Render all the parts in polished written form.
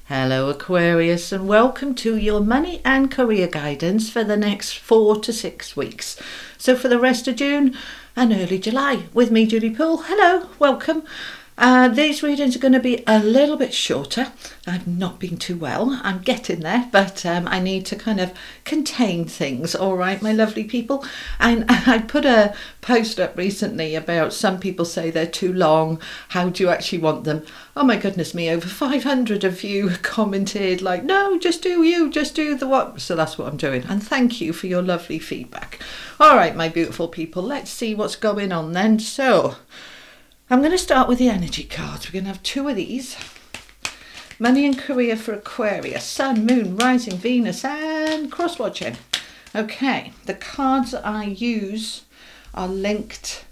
Hello Aquarius, and welcome to your money and career guidance for the next 4 to 6 weeks. So for the rest of June and early July with me, Julie Poole. Hello, welcome. These readings are going to be a little bit shorter. I've not been too well. I'm getting there, but I need to kind of contain things. All right, my lovely people. And I put a post up recently about some people say they're too long. How do you actually want them? Oh my goodness me, over 500 of you commented like, no, just do you, just do the what. So that's what I'm doing. And thank you for your lovely feedback. All right, my beautiful people, let's see what's going on then. So I'm going to start with the energy cards. We're going to have 2 of these. Money and career for Aquarius. Sun, Moon, Rising, Venus and cross-watching. Okay, the cards that I use are linked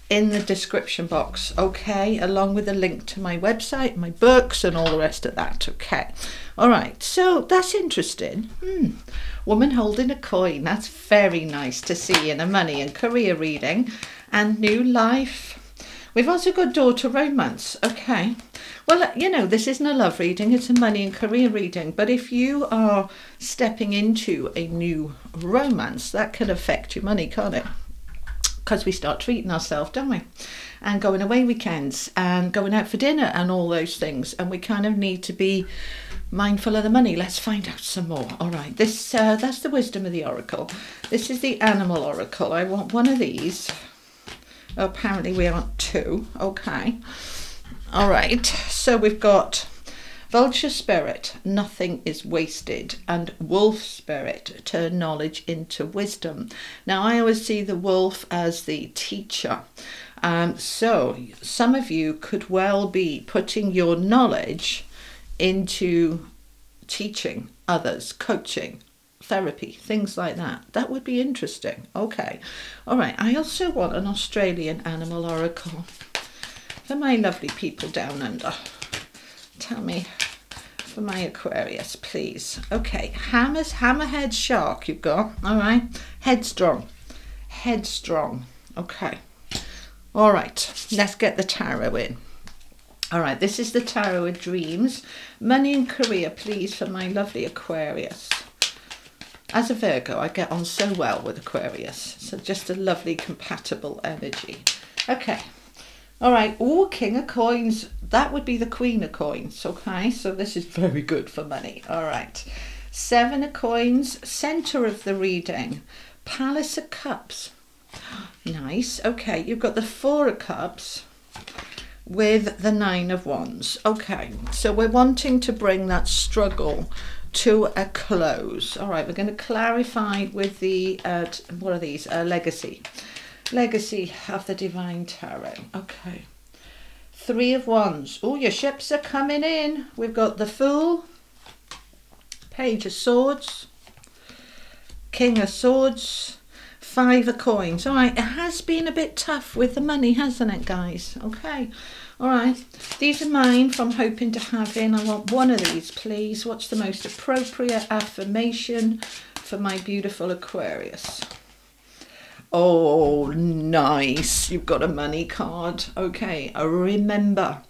in the description box. Okay, along with a link to my website, my books and all the rest of that. Okay, all right, so that's interesting. Woman holding a coin. That's very nice to see in a money and career reading. And new life. We've also got daughter romance. Okay. Well, you know, this isn't a love reading, it's a money and career reading. But if you are stepping into a new romance, that can affect your money, can't it? Because we start treating ourselves, don't we? And going away weekends and going out for dinner and all those things. And we kind of need to be mindful of the money. Let's find out some more. All right, this that's the wisdom of the oracle. This is the animal oracle. I want one of these. Apparently we want 2. Okay. All right. So we've got vulture spirit, nothing is wasted, and wolf spirit, turn knowledge into wisdom. Now I always see the wolf as the teacher. So some of you could well be putting your knowledge into teaching others, coaching, therapy, things like that. That would be interesting. Okay. All right. I also want an Australian animal oracle for my lovely people down under. Tell me for my Aquarius, please. Okay. Hammerhead shark you've got. All right. Headstrong. Headstrong. Okay. All right. Let's get the tarot in. All right. This is the tarot of dreams. Money and career, please, for my lovely Aquarius. As a Virgo, I get on so well with Aquarius. So just a lovely compatible energy. Okay. All right. Oh, King of Coins. That would be the Queen of Coins. Okay. So this is very good for money. All right. 7 of Coins. Center of the reading. Palace of Cups. Nice. Okay. You've got the 4 of Cups with the 9 of Wands. Okay. So we're wanting to bring that struggle to a close. All right, we're going to clarify with the what are these? Legacy of the Divine Tarot. Okay, 3 of Wands. Oh, your ships are coming in. We've got the Fool, Page of Swords, King of Swords, 5 of Coins. All right, it has been a bit tough with the money, hasn't it, guys? Okay. All right, these are mine from hoping to have in. I want one of these, please. What's the most appropriate affirmation for my beautiful Aquarius? Oh, nice. You've got a money card. Okay, remember,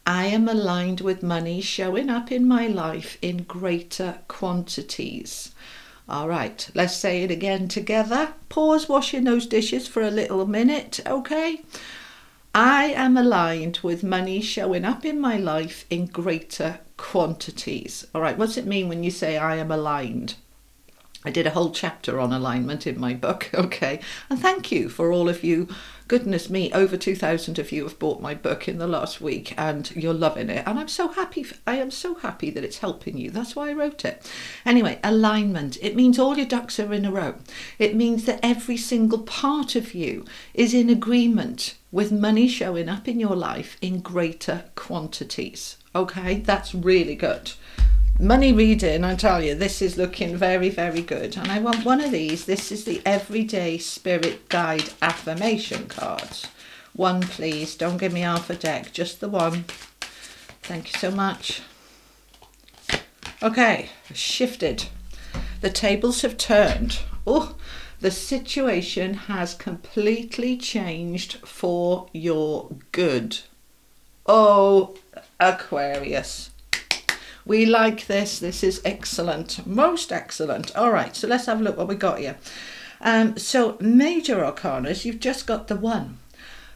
I am aligned with money showing up in my life in greater quantities. All right, let's say it again together. Pause washing those dishes for a little minute, okay? I am aligned with money showing up in my life in greater quantities. All right, what's it mean when you say I am aligned? I did a whole chapter on alignment in my book, okay? And thank you for all of you. Goodness me, over 2,000 of you have bought my book in the last week and you're loving it. And I'm so happy. I am so happy that it's helping you. That's why I wrote it. Anyway, alignment. It means all your ducks are in a row. It means that every single part of you is in agreement with money showing up in your life in greater quantities. Okay, that's really good. Money reading, I tell you, this is looking very, very good. And I want one of these. This is the Everyday Spirit Guide Affirmation cards. One, please. Don't give me half a deck, just the one. Thank you so much. Okay, shifted. The tables have turned. Oh, the situation has completely changed for your good. Oh, Aquarius. We like this. This is excellent. Most excellent. All right, so let's have a look what we got here. So major arcanas, you've just got the one,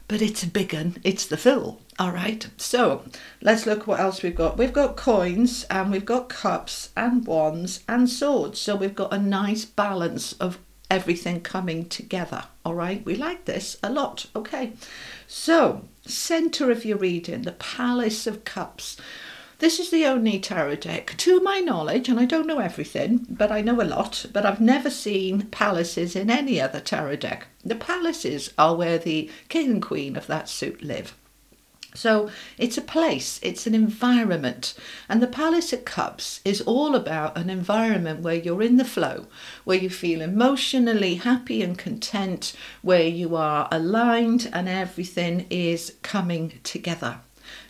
but it's a big one. It's the Fool. All right, so let's look what else we've got. We've got coins, and we've got cups and wands and swords. So we've got a nice balance of everything coming together. All right, we like this a lot. Okay, so center of your reading, the Palace of Cups. This is the only tarot deck, to my knowledge, and I don't know everything, but I know a lot, but I've never seen palaces in any other tarot deck. The palaces are where the king and queen of that suit live. So it's a place, it's an environment, and the Palace of Cups is all about an environment where you're in the flow, where you feel emotionally happy and content, where you are aligned and everything is coming together.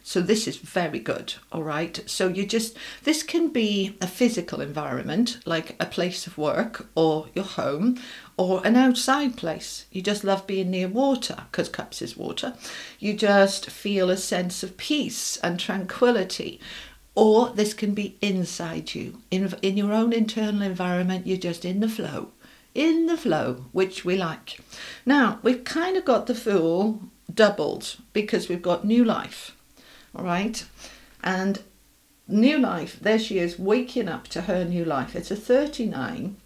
So this is very good, all right? So this can be a physical environment, like a place of work or your home, or an outside place. You just love being near water, because cups is water. You just feel a sense of peace and tranquility. Or this can be inside you, in your own internal environment. You're just in the flow, which we like. Now, we've kind of got the Fool doubled, because we've got new life. All right, and new life, there she is waking up to her new life. It's a 39,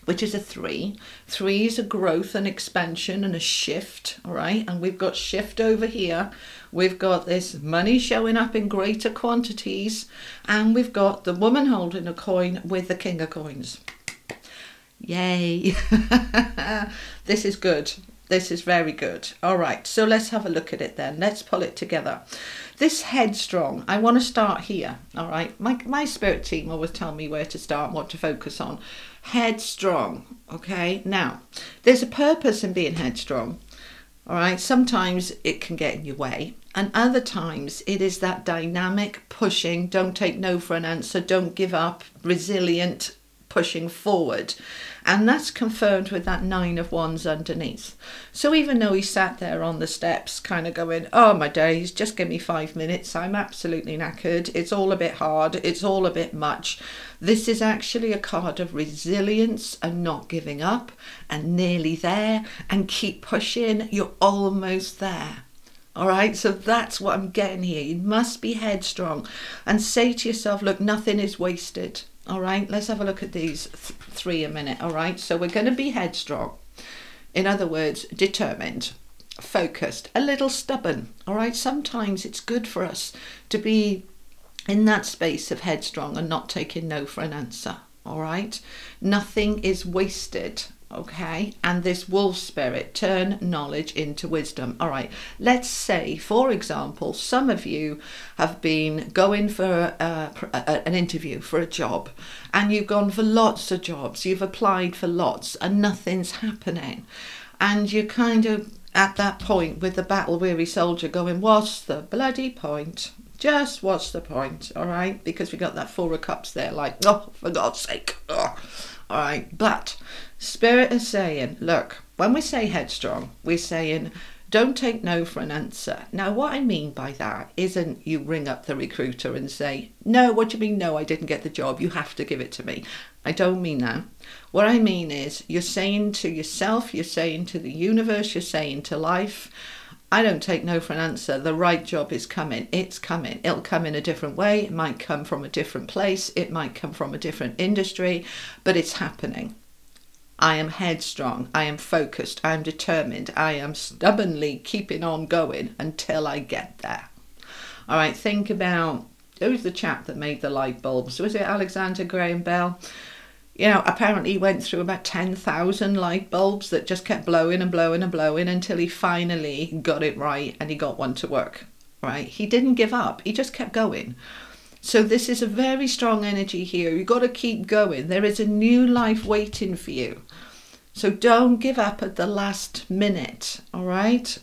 which is a 3. 3 is a growth and expansion and a shift. All right, and we've got shift over here. We've got this money showing up in greater quantities, and we've got the woman holding a coin with the king of coins. Yay. This is good. This is very good. All right, so let's have a look at it then. Let's pull it together. This headstrong, I want to start here. All right, my spirit team always tell me where to start and what to focus on. Headstrong, okay? Now, there's a purpose in being headstrong. All right, sometimes it can get in your way, and other times it is that dynamic pushing, don't take no for an answer, don't give up, resilient, pushing forward. And that's confirmed with that 9 of Wands underneath. So even though he sat there on the steps kind of going, oh my days, just give me 5 minutes, I'm absolutely knackered, it's all a bit hard, it's all a bit much, this is actually a card of resilience and not giving up, and nearly there, and keep pushing, you're almost there. All right, so that's what I'm getting here. You must be headstrong and say to yourself, look, nothing is wasted. All right, let's have a look at these 3 a minute. All right, so we're going to be headstrong. In other words, determined, focused, a little stubborn. All right, sometimes it's good for us to be in that space of headstrong and not taking no for an answer. All right, nothing is wasted. Okay, and this wolf spirit, turn knowledge into wisdom. All right, let's say, for example, some of you have been going for an interview for a job, and you've gone for lots of jobs, you've applied for lots, and nothing's happening, and you're kind of at that point with the battle-weary soldier going, what's the bloody point? Just what's the point? All right, because we got that 4 of Cups there, like, oh, for God's sake. Oh. All right, but Spirit is saying, look, when we say headstrong, we're saying don't take no for an answer. Now, what I mean by that isn't you ring up the recruiter and say, no, what do you mean, no, I didn't get the job, you have to give it to me. I don't mean that. What I mean is you're saying to yourself, you're saying to the universe, you're saying to life, I don't take no for an answer. The right job is coming. It's coming. It'll come in a different way. It might come from a different place. It might come from a different industry, but it's happening. I am headstrong. I am focused. I am determined. I am stubbornly keeping on going until I get there. All right, think about, who's the chap that made the light bulbs? Was it Alexander Graham Bell? You know, apparently he went through about 10,000 light bulbs that just kept blowing and blowing and blowing until he finally got it right and he got one to work, right? He didn't give up. He just kept going. So this is a very strong energy here. You've got to keep going. There is a new life waiting for you. So don't give up at the last minute, all right?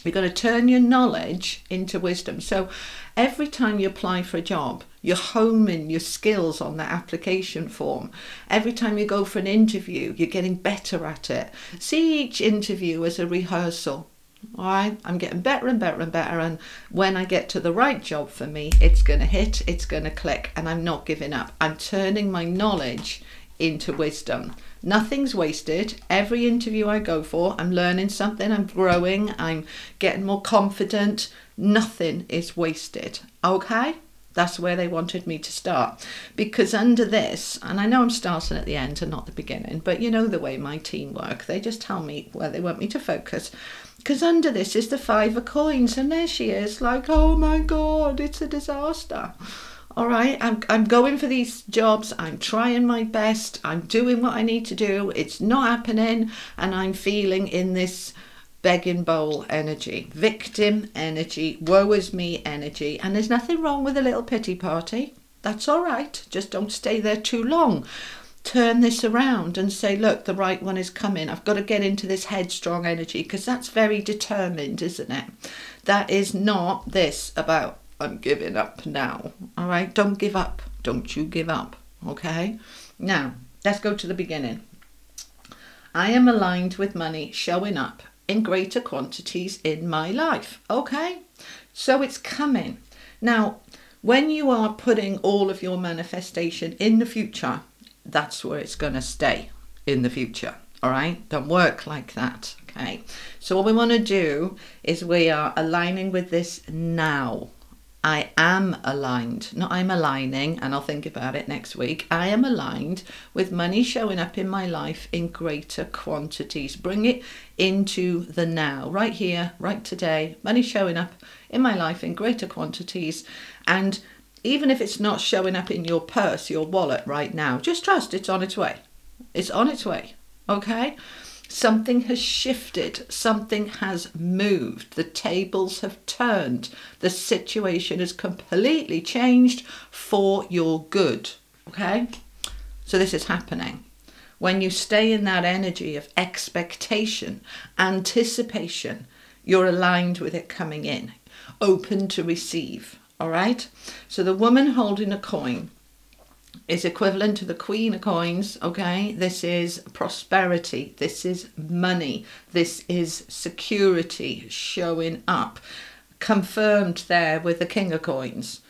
You're going to turn your knowledge into wisdom. So every time you apply for a job, you're homing your skills on that application form. Every time you go for an interview, you're getting better at it. See each interview as a rehearsal. All right, I'm getting better and better and better, and when I get to the right job for me, it's going to hit, it's going to click, and I'm not giving up. I'm turning my knowledge into wisdom. Nothing's wasted. Every interview I go for, I'm learning something, I'm growing, I'm getting more confident. Nothing is wasted. Okay? That's where they wanted me to start. Because under this, and I know I'm starting at the end and not the beginning, but you know the way my team work, they just tell me where they want me to focus. Because under this is the 5 of coins, and there she is, like, oh my God, it's a disaster. All right, I'm going for these jobs, I'm trying my best, I'm doing what I need to do, it's not happening, and I'm feeling in this begging bowl energy, victim energy, woe is me energy, and there's nothing wrong with a little pity party. That's all right, just don't stay there too long. Turn this around and say, look, the right one is coming. I've got to get into this headstrong energy, because that's very determined, isn't it? That is not this about, I'm giving up now. All right, don't give up. Don't you give up. Okay, now let's go to the beginning. I am aligned with money showing up in greater quantities in my life. Okay, so it's coming. Now, when you are putting all of your manifestation in the future, that's where it's going to stay in the future. All right, don't work like that. Okay, so what we want to do is we are aligning with this now. I am aligned, not I'm aligning, and I'll think about it next week. I am aligned with money showing up in my life in greater quantities. Bring it into the now, right here, right today. Money showing up in my life in greater quantities. And even if it's not showing up in your purse, your wallet right now, just trust it's on its way. It's on its way, okay? Something has shifted, something has moved, the tables have turned, the situation has completely changed for your good, okay? So this is happening. When you stay in that energy of expectation, anticipation, you're aligned with it coming in, open to receive, all right? So the woman holding a coin is equivalent to the Queen of Coins, okay? This is prosperity, this is money, this is security showing up, confirmed there with the King of Coins.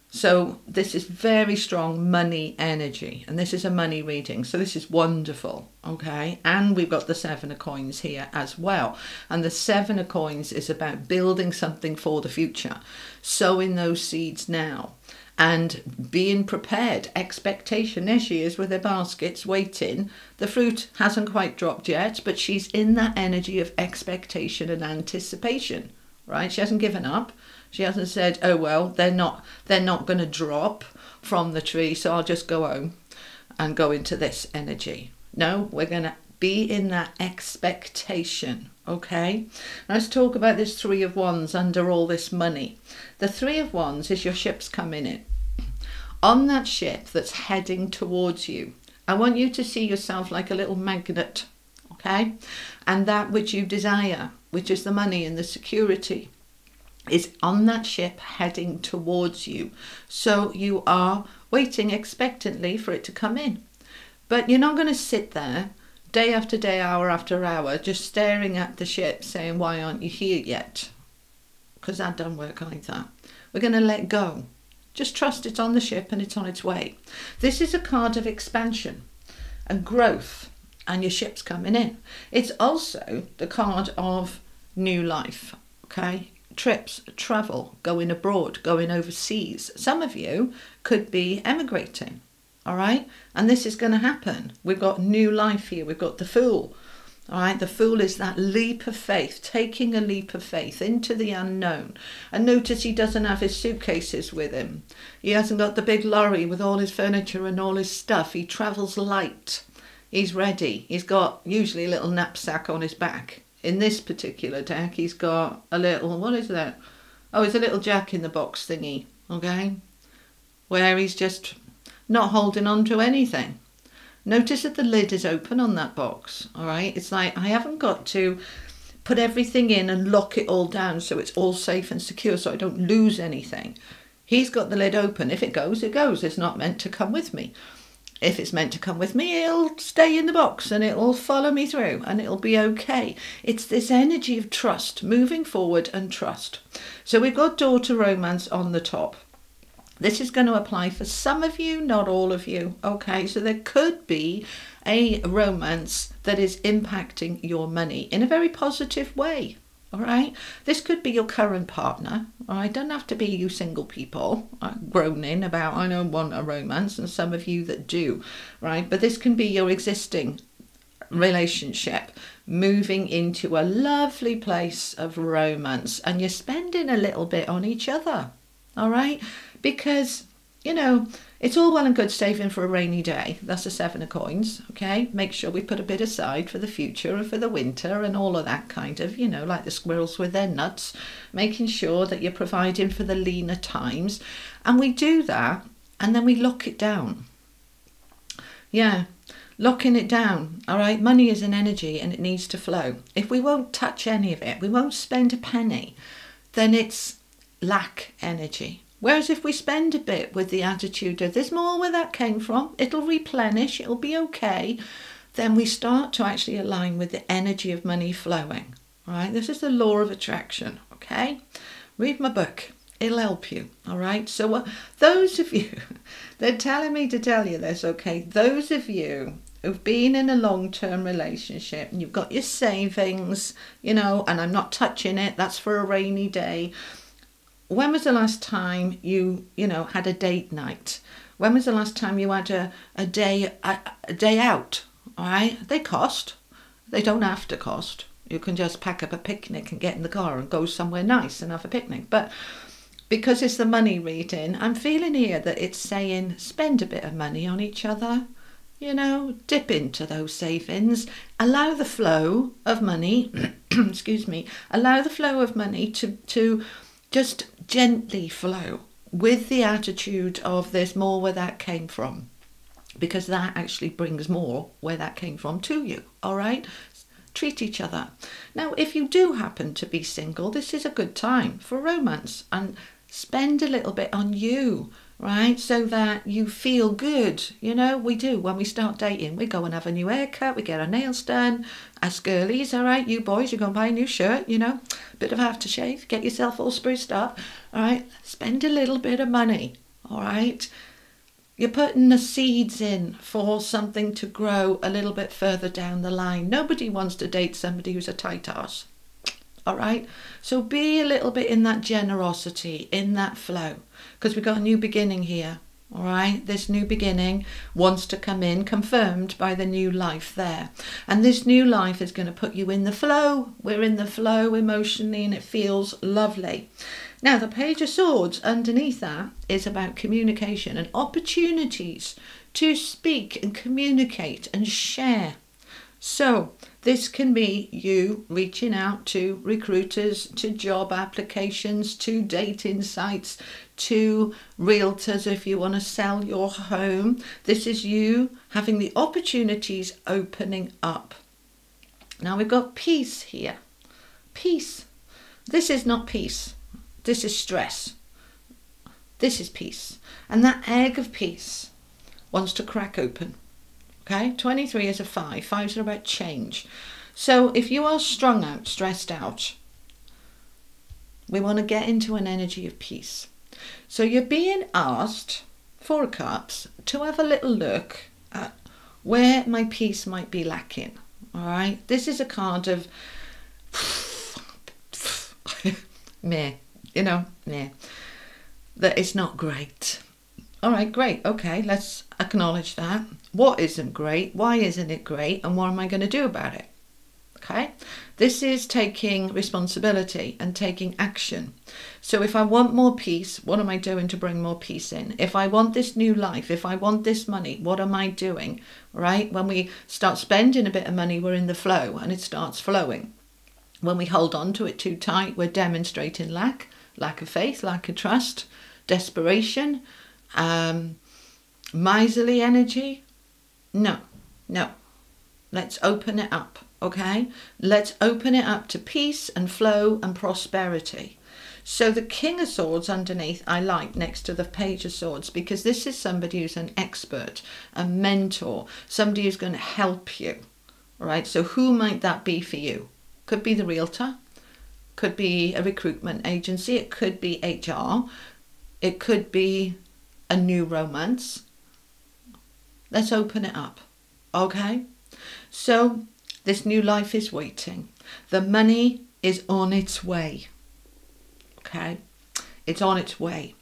So this is very strong money energy, and this is a money reading, so this is wonderful, okay? And we've got the 7 of Coins here as well, and the 7 of Coins is about building something for the future, sowing those seeds now. And being prepared, expectation. There she is with her baskets waiting. The fruit hasn't quite dropped yet, but she's in that energy of expectation and anticipation, right? She hasn't given up. She hasn't said, oh, well, they're not going to drop from the tree, so I'll just go home and go into this energy. No, we're going to be in that expectation, okay? Now let's talk about this 3 of Wands under all this money. The 3 of Wands is your ship's coming in. On that ship that's heading towards you, I want you to see yourself like a little magnet, okay? And that which you desire, which is the money and the security, is on that ship heading towards you. So you are waiting expectantly for it to come in. But you're not going to sit there day after day, hour after hour, just staring at the ship saying, why aren't you here yet? Because that don't work like that. We're going to let go. Just trust it's on the ship and it's on its way. This is a card of expansion and growth, and your ship's coming in. It's also the card of new life, okay? Trips, travel, going abroad, going overseas. Some of you could be emigrating, all right? And this is going to happen. We've got new life here. We've got the Fool, all right? The Fool is that leap of faith, taking a leap of faith into the unknown. And notice he doesn't have his suitcases with him. He hasn't got the big lorry with all his furniture and all his stuff. He travels light. He's ready. He's got usually a little knapsack on his back. In this particular deck, he's got a little, what is that? Oh, it's a little jack-in-the-box thingy, okay? Where he's just not holding on to anything. Notice that the lid is open on that box, all right? It's like I haven't got to put everything in and lock it all down so it's all safe and secure so I don't lose anything. He's got the lid open. If it goes, it goes. It's not meant to come with me. If it's meant to come with me, it'll stay in the box and it'll follow me through and it'll be okay. It's this energy of trust, moving forward and trust. So we've got daughter romance on the top. This is going to apply for some of you, not all of you. Okay, so there could be a romance that is impacting your money in a very positive way. All right, this could be your current partner. All right, don't have to be you single people groaning about I don't want a romance, and some of you that do, right? But this can be your existing relationship moving into a lovely place of romance, and you're spending a little bit on each other. All right, because you know, it's all well and good saving for a rainy day. That's a 7 of coins, okay? Make sure we put a bit aside for the future and for the winter and all of that kind of, you know, like the squirrels with their nuts, making sure that you're providing for the leaner times. And we do that and then we lock it down. Yeah, locking it down, all right? Money is an energy and it needs to flow. If we won't touch any of it, we won't spend a penny, then it's lack energy. Whereas if we spend a bit with the attitude of there's more where that came from, it'll replenish, it'll be okay, then we start to actually align with the energy of money flowing. All right, this is the law of attraction, okay? Read my book, it'll help you, all right? So those of you, they're telling me to tell you this, okay? Those of you who've been in a long-term relationship and you've got your savings, you know, and I'm not touching it, that's for a rainy day. When was the last time you know, had a date night? When was the last time you had a day out? All right, they cost. They don't have to cost. You can just pack up a picnic and get in the car and go somewhere nice and have a picnic. But because it's the money reading, I'm feeling here that it's saying spend a bit of money on each other. You know, dip into those savings. Allow the flow of money. excuse me. Allow the flow of money to just gently flow with the attitude of there's more where that came from, because that actually brings more where that came from to you. All right, treat each other. Now if you do happen to be single, this is a good time for romance, and spend a little bit on you, right, so that you feel good. You know, we do when we start dating, we go and have a new haircut, we get our nails done. As girlies, all right, you boys, you go and buy a new shirt, you know, bit of aftershave, get yourself all spruced up, all right, spend a little bit of money, all right. You're putting the seeds in for something to grow a little bit further down the line. Nobody wants to date somebody who's a tight ass. All right, so be a little bit in that generosity, in that flow, because we've got a new beginning here. All right, this new beginning wants to come in, confirmed by the new life there, and this new life is going to put you in the flow. We're in the flow emotionally and it feels lovely. Now the Page of Swords underneath that is about communication and opportunities to speak and communicate and share. So this can be you reaching out to recruiters, to job applications, to dating sites, to realtors if you want to sell your home. This is you having the opportunities opening up. Now we've got peace here. Peace. This is not peace. This is stress. This is peace. And that egg of peace wants to crack open. Okay, 23 is a 5. 5s are about change. So if you are strung out, stressed out, we want to get into an energy of peace. So you're being asked, 4 of Cups, to have a little look at where my peace might be lacking. All right, this is a card of meh, you know, meh, that it's not great. All right, great. Okay, let's acknowledge that. What isn't great? Why isn't it great? And what am I going to do about it? Okay, this is taking responsibility and taking action. So if I want more peace, what am I doing to bring more peace in? If I want this new life, if I want this money, what am I doing? Right? When we start spending a bit of money, we're in the flow and it starts flowing. When we hold on to it too tight, we're demonstrating lack of faith, lack of trust, desperation, miserly energy. No. Let's open it up, okay? Let's open it up to peace and flow and prosperity. So the King of Swords underneath I like next to the Page of Swords, because this is somebody who's an expert, a mentor, somebody who's going to help you. All right, so who might that be for you? Could be the realtor, could be a recruitment agency, it could be HR, it could be a new romance. Let's open it up, okay? So this new life is waiting. The money is on its way, okay? It's on its way.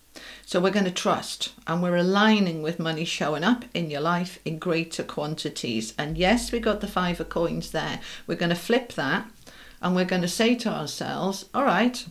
So we're going to trust, and we're aligning with money showing up in your life in greater quantities. And yes, we got the 5 of coins there. We're going to flip that, and we're going to say to ourselves, all right,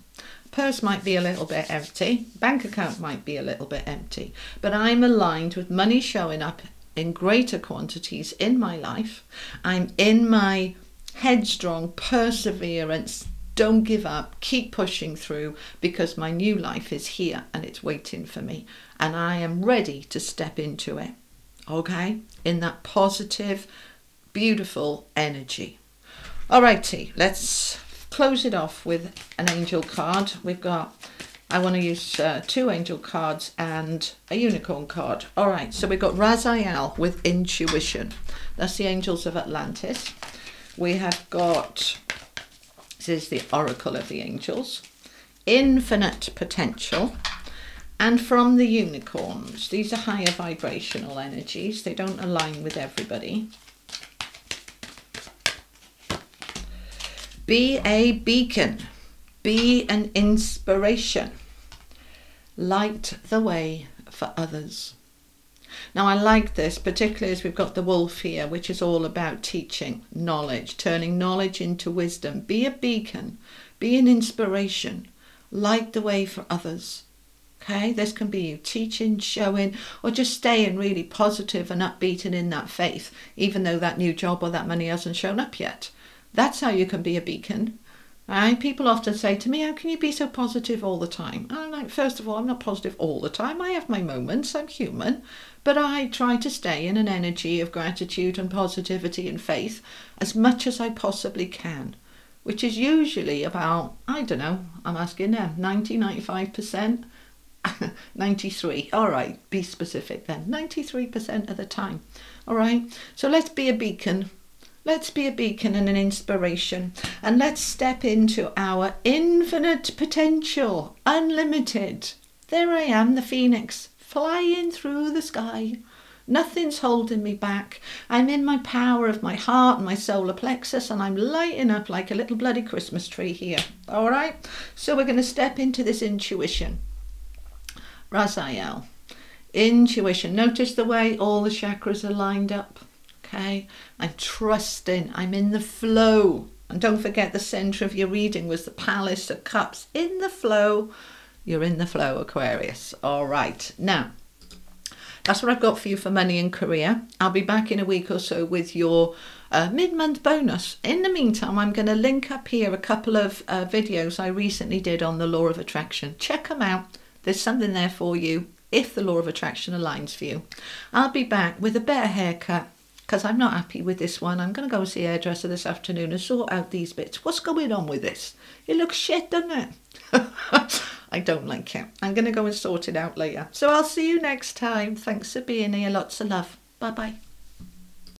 purse might be a little bit empty, bank account might be a little bit empty, but I'm aligned with money showing up in greater quantities in my life. I'm in my headstrong perseverance, don't give up, keep pushing through, because my new life is here and it's waiting for me, and I am ready to step into it, okay, in that positive, beautiful energy. Alrighty, let's close it off with an angel card. We've got, I want to use 2 angel cards and a unicorn card. All right, so we've got Raziel with intuition. That's the angels of Atlantis. We have got, this is the oracle of the angels, infinite potential. And from the unicorns, these are higher vibrational energies. They don't align with everybody. Be a beacon, be an inspiration, light the way for others. Now I like this, particularly as we've got the wolf here, which is all about teaching knowledge, turning knowledge into wisdom. Be a beacon, be an inspiration, light the way for others. Okay, this can be you teaching, showing, or just staying really positive and upbeat and in that faith, even though that new job or that money hasn't shown up yet. That's how you can be a beacon. Right? People often say to me, how can you be so positive all the time? And I'm like, first of all, I'm not positive all the time. I have my moments, I'm human. But I try to stay in an energy of gratitude and positivity and faith as much as I possibly can, which is usually about, I don't know, I'm asking them, 90, 95%? 93. All right, be specific then. 93% of the time. All right, so let's be a beacon. Let's be a beacon and an inspiration, and let's step into our infinite potential, unlimited. There I am, the phoenix, flying through the sky. Nothing's holding me back. I'm in my power of my heart and my solar plexus, and I'm lighting up like a little bloody Christmas tree here. All right, so we're going to step into this intuition. Raziel, intuition. Notice the way all the chakras are lined up. Okay, I'm trusting, I'm in the flow. And don't forget, the center of your reading was the Palace of Cups. In the flow, you're in the flow, Aquarius. All right, now, that's what I've got for you for money and career. I'll be back in a week or so with your mid-month bonus. In the meantime, I'm going to link up here a couple of videos I recently did on the law of attraction. Check them out. There's something there for you if the law of attraction aligns for you. I'll be back with a better haircut, because I'm not happy with this one. I'm going to go and see a hairdresser this afternoon and sort out these bits. What's going on with this? It looks shit, doesn't it? I don't like it. I'm going to go and sort it out later. So I'll see you next time. Thanks for being here. Lots of love. Bye-bye.